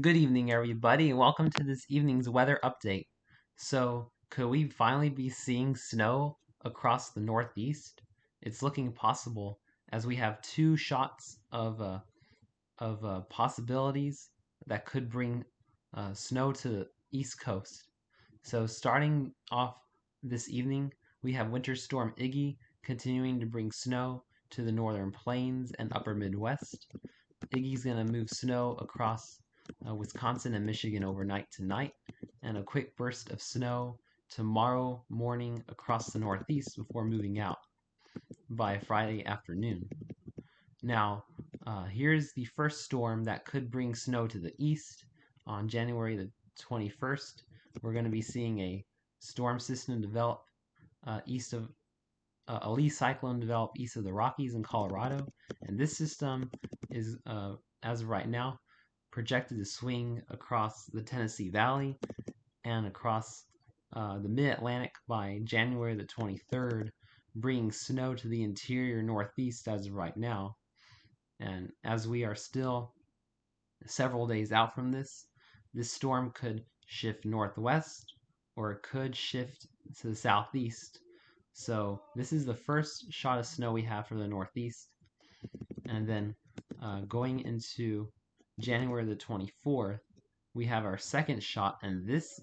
Good evening, everybody, and welcome to this evening's weather update. So, could we finally be seeing snow across the Northeast? It's looking possible as we have two shots of possibilities that could bring snow to the East Coast. So, starting off this evening, we have Winter Storm Iggy continuing to bring snow to the northern plains and upper Midwest. Iggy's going to move snow across Wisconsin and Michigan overnight tonight, and a quick burst of snow tomorrow morning across the Northeast before moving out by Friday afternoon. Now, here's the first storm that could bring snow to the east on January the 21st. We're going to be seeing a storm system develop east of a lee cyclone develop east of the Rockies in Colorado, and this system is, as of right now, projected to swing across the Tennessee Valley and across the mid-Atlantic by January the 23rd, bringing snow to the interior Northeast as of right now. And as we are still several days out from this storm could shift northwest or it could shift to the southeast. So this is the first shot of snow we have for the Northeast. And then going into January the 24th, we have our second shot, and this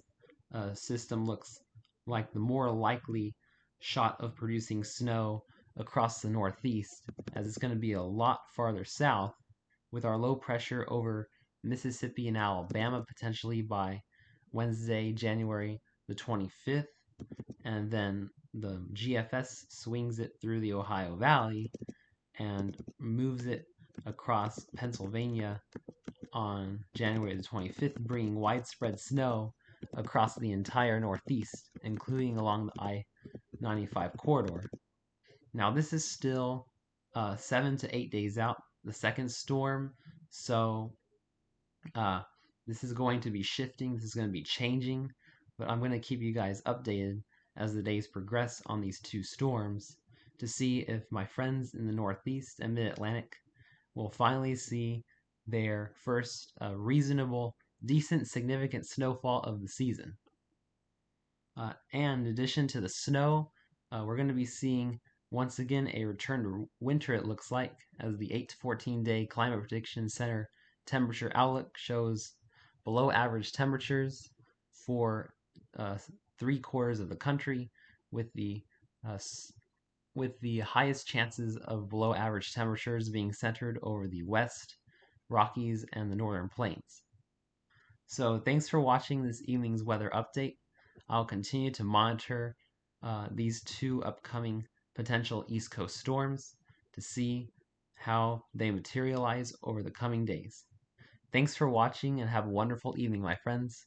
system looks like the more likely shot of producing snow across the Northeast, as it's going to be a lot farther south, with our low pressure over Mississippi and Alabama potentially by Wednesday, January the 25th, and then the GFS swings it through the Ohio Valley and moves it across Pennsylvania on January the 25th, bringing widespread snow across the entire Northeast, including along the I-95 corridor. Now, this is still 7 to 8 days out, the second storm, so this is going to be shifting, this is going to be changing, but I'm going to keep you guys updated as the days progress on these two storms to see if my friends in the Northeast and Mid-Atlantic will finally see their first reasonable, decent, significant snowfall of the season. And in addition to the snow, we're going to be seeing once again a return to winter, it looks like, as the 8 to 14 day Climate Prediction Center temperature outlook shows below average temperatures for 3/4 of the country, with the highest chances of below average temperatures being centered over the West, Rockies, and the Northern Plains. So thanks for watching this evening's weather update. I'll continue to monitor these two upcoming potential East Coast storms to see how they materialize over the coming days. Thanks for watching and have a wonderful evening, my friends.